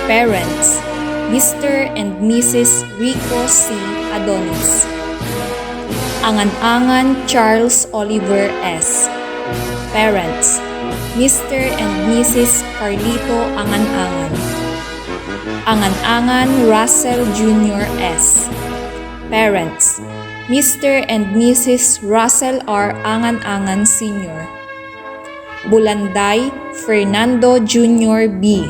Parents, Mr. and Mrs. Rico C. Adonis. Angan-Angan Charles Oliver S. Parents, Mr. and Mrs. Carlito Angan-Angan. Angan-Angan Russell Jr. S. Parents, Mr. and Mrs. Russell R. Angan-Angan Sr. Bulanday Fernando Jr. B.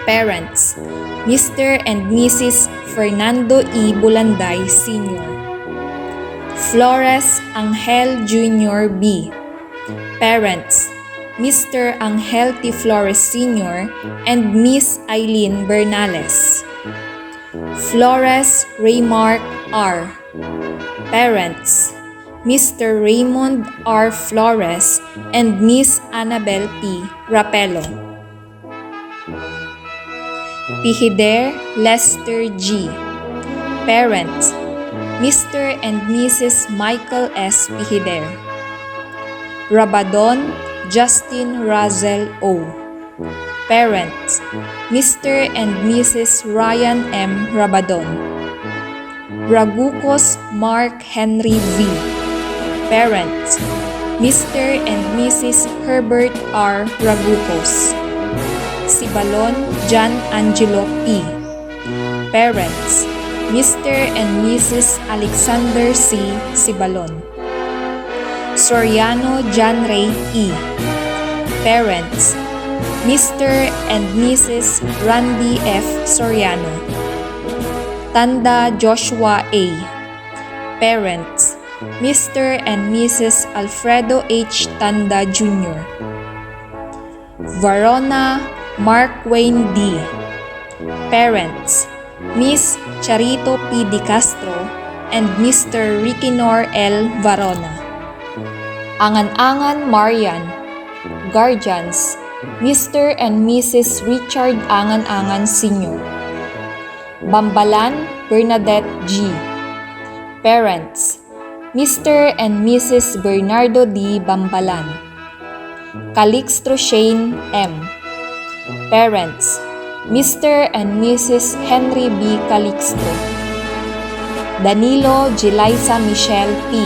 Parents, Mr. and Mrs. Fernando E. Bulanday Sr. Flores Angel Jr. B. Parents, Mr. Angel T. Flores Sr. and Miss Eileen Bernales. Flores Raymark R. Parents, Mr. Raymond R. Flores and Miss Annabel P. Rapello. Pihider Lester G. Parents, Mr. and Mrs. Michael S. Pihider. Rabadon Justin Razel O. Parents, Mr. and Mrs. Ryan M. Rabadon. Ragucos Mark Henry V. Parents, Mr. and Mrs. Herbert R. Ragucos. Sibalon John Angelo P. Parents, Mr. and Mrs. Alexander C. Sibalon. Soriano John Ray E. Parents, Mr. and Mrs. Randy F. Soriano. Tanda Joshua A. Parents, Mr. and Mrs. Alfredo H. Tanda Jr. Varona Mark Wayne D. Parents, Miss Charito P. Di Castro and Mr. Riquinor L. Varona. Angan-Angan Marian. Guardians, Mr. and Mrs. Richard Angan-Angan Sr. Bambalan Bernadette G. Parents, Mr. and Mrs. Bernardo D. Bambalan. Calixto Shane M. Parents, Mr. and Mrs. Henry B. Calixto. Danilo Jeliza Michelle P.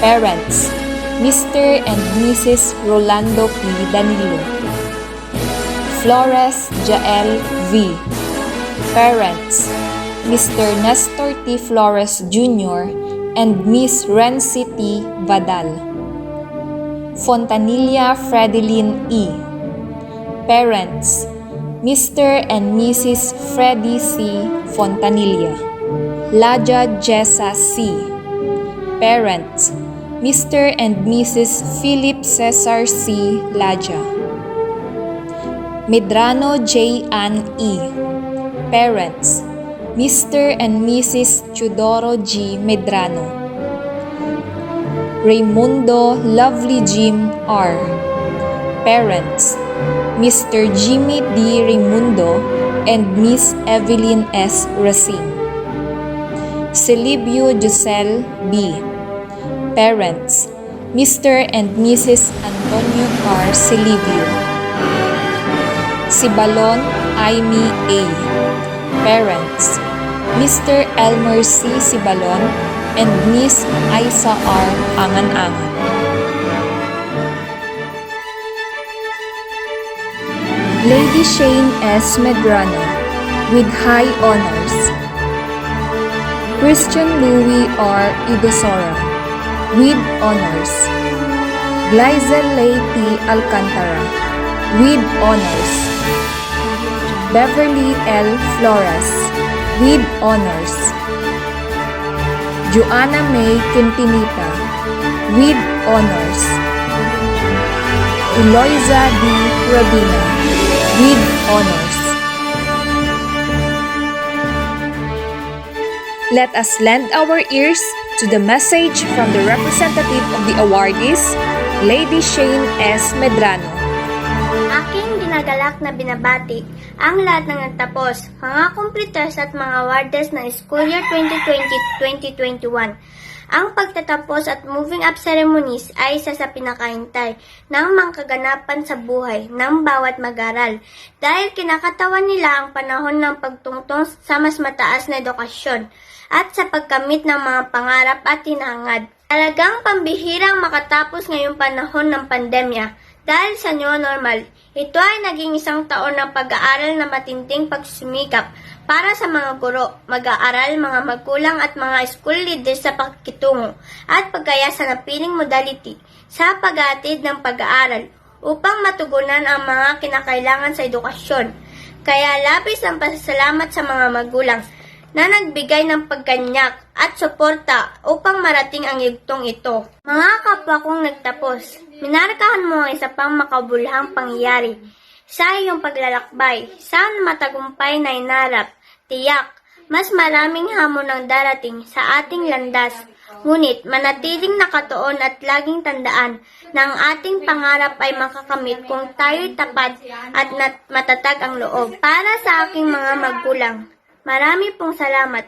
Parents, Mr. and Mrs. Rolando P. Danilo. Flores Jael V. Parents, Mr. Nestor T. Flores Jr. and Miss Renzi T. Vadal. Fontanilla Fredeline E. Parents, Mr. and Mrs. Freddy C. Fontanilla. Laja Jessa C. Parents, Mr. and Mrs. Philip Cesar C. Laja. Medrano J. Ann E. Parents, Mr. and Mrs. Chudoro G. Medrano. Raimundo Lovely Jim R. Parents, Mr. Jimmy D. Raimundo and Miss Evelyn S. Racine. Celibio Giselle B. Parents, Mr. and Mrs. Antonio R. Celibio. Sibalon Aimee A. Parents, Mr. Elmer C. Sibalon and Miss Aisa R. Angan-Angan. Lady Shane S. Medrano with high honors. Christian Louis R. Idosora with honors. Glyzel Lady Alcantara with honors. Beverly L. Flores with honors. Joanna May Quintinita with honors. Eloisa D. Robina with honors. Let us lend our ears to the message from the representative of the awardees, Lady Shane S. Medrano. Aking ginagalak na binabati ang lahat ng nagtapos, mga completers at mga awardees ng school year 2020-2021. Ang pagtatapos at moving up ceremonies ay isa sa pinakahintay ng mga kaganapan sa buhay ng bawat mag-aral dahil kinakatawan nila ang panahon ng pagtungtong sa mas mataas na edukasyon at sa pagkamit ng mga pangarap at hinahangad. Talagang pambihirang makatapos ngayong panahon ng pandemya dahil sa new normal. Ito ay naging isang taon ng pag-aaral na matinding pagsusumikap para sa mga guro, mag-aaral, mga magulang at mga school leaders sa pakikitungo at paggaya sa napiling modality sa pag-aatid ng pag-aaral upang matugunan ang mga kinakailangan sa edukasyon. Kaya labis ang pasasalamat sa mga magulang na nagbigay ng pagganyak at suporta upang marating ang yugtong ito. Mga kapwa kong nagtapos, minarkahan mo ang isa pang makabuluhang pangyayari sa iyong paglalakbay, sa matagumpay na inarap, tiyak, mas maraming hamon ang darating sa ating landas. Ngunit manatiling nakatuon at laging tandaan na ang ating pangarap ay makakamit kung tayo'y tapat at matatag ang loob. Para sa aking mga magulang, marami pong salamat.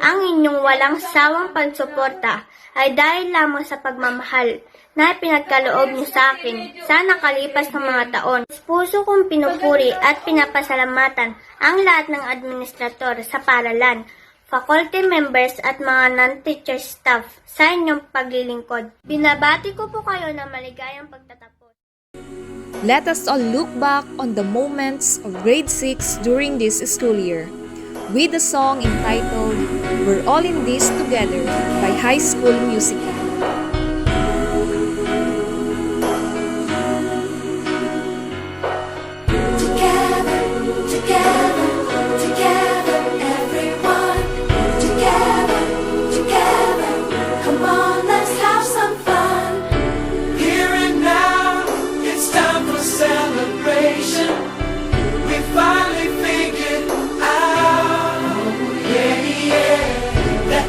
Ang inyong walang sawang pagsuporta ay dahil lamang sa pagmamahal na pinagkaloob niyo sa akin sa nakalipas ng mga taon. Puso kong pinupuri at pinapasalamatan ang lahat ng administrator sa paaralan, faculty members at mga non-teacher staff sa inyong paglilingkod. Binabati ko po kayo ng maligayang pagtatapos. Let us all look back on the moments of grade 6 during this school year with the song entitled We're All in This Together by High School Musical.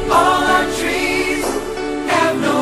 All our dreams have no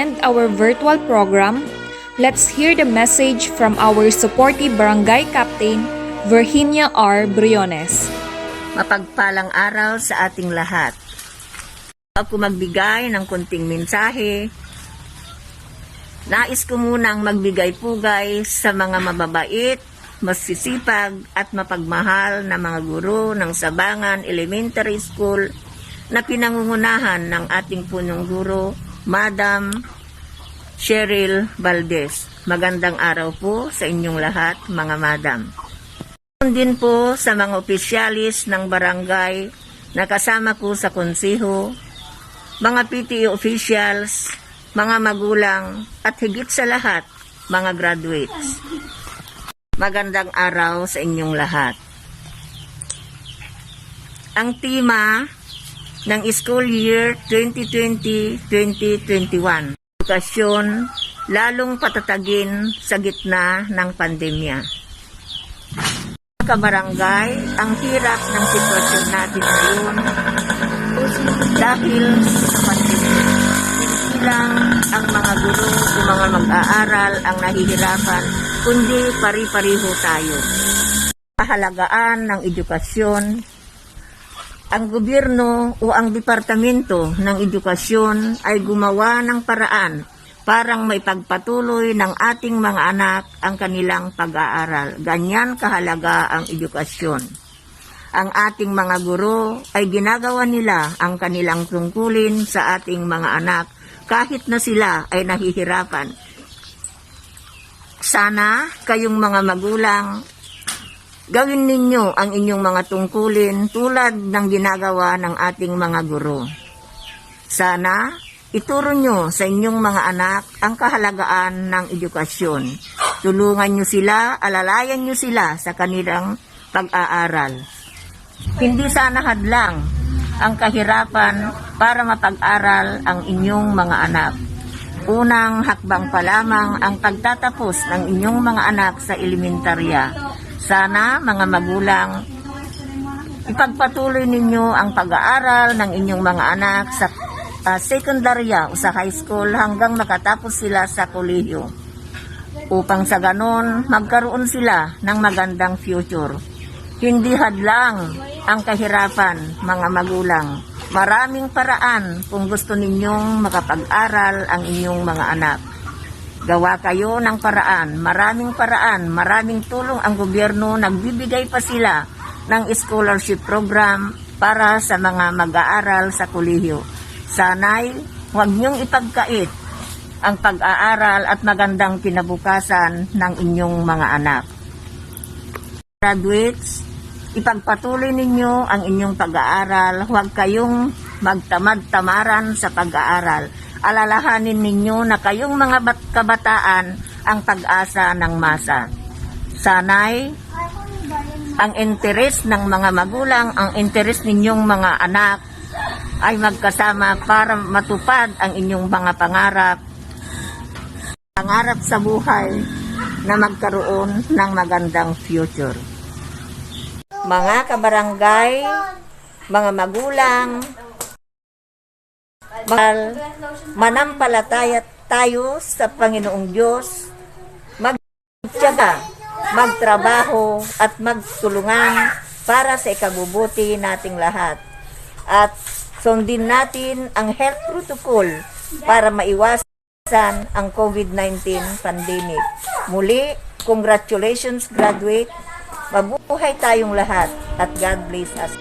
end our virtual program, let's hear the message from our supportive barangay captain, Virginia R. Briones. Mapagpalang araw sa ating lahat. Ako magbigay ng konting mensahe. Nais ko munang magbigay-pugay sa mga mababait, masisipag at mapagmahal na mga guro ng Sabangan Elementary School na pinangungunahan ng ating punong guro, Madam Cheryl Valdez. Magandang araw po sa inyong lahat, mga madam. Din po sa mga opisyalis ng barangay na kasama ko sa konseho, mga PTE officials, mga magulang, at higit sa lahat, mga graduates. Magandang araw sa inyong lahat. Ang tema ng school year 2020-2021, edukasyon, lalong patatagin sa gitna ng pandemya. Kabarangay, ang hirap ng sitwasyon natin ngayon dahil sa pandemya. Hindi lang ang mga guro o mga mag-aaral ang nahihirapan, kundi pari-pariho tayo. Kahalagaan ng edukasyon, ang gobyerno o ang departamento ng edukasyon ay gumawa ng paraan parang may pagpatuloy ng ating mga anak ang kanilang pag-aaral. Ganyan kahalaga ang edukasyon. Ang ating mga guro ay ginagawa nila ang kanilang tungkulin sa ating mga anak kahit na sila ay nahihirapan. Sana kayong mga magulang, gawin ninyo ang inyong mga tungkulin tulad ng ginagawa ng ating mga guro. Sana ituro nyo sa inyong mga anak ang kahalagaan ng edukasyon. Tulungan nyo sila, alalayan nyo sila sa kanilang pag-aaral. Hindi sana hadlang ang kahirapan para mapag-aral ang inyong mga anak. Unang hakbang pa lamang ang pagtatapos ng inyong mga anak sa elementarya. Sana, mga magulang, ipagpatuloy ninyo ang pag-aaral ng inyong mga anak sa sekundarya o sa high school hanggang makatapos sila sa kolehiyo upang sa ganon magkaroon sila ng magandang future. Hindi hadlang ang kahirapan, mga magulang. Maraming paraan kung gusto ninyong makapag-aral ang inyong mga anak. Gawa kayo ng paraan, maraming tulong ang gobyerno, nagbibigay pa sila ng scholarship program para sa mga mag-aaral sa kolehiyo. Sana'y huwag niyong ipagkait ang pag-aaral at magandang kinabukasan ng inyong mga anak. Graduates, ipagpatuloy ninyo ang inyong pag-aaral, huwag kayong magtamad-tamaran sa pag-aaral. Alalahanin ninyo na kayong mga kabataan ang pag-asa ng masa. Sana'y ang interes ng mga magulang, ang interes ninyong mga anak ay magkasama para matupad ang inyong mga pangarap sa buhay na magkaroon ng magandang future. Mga kabarangay, mga magulang, manampalataya tayo sa Panginoong Diyos, magtiyaga, magtrabaho at magtulungan para sa ikabubuti nating lahat. At sundin natin ang health protocol para maiwasan ang COVID-19 pandemic. Muli, congratulations graduate. Mabuhay tayong lahat at God bless us.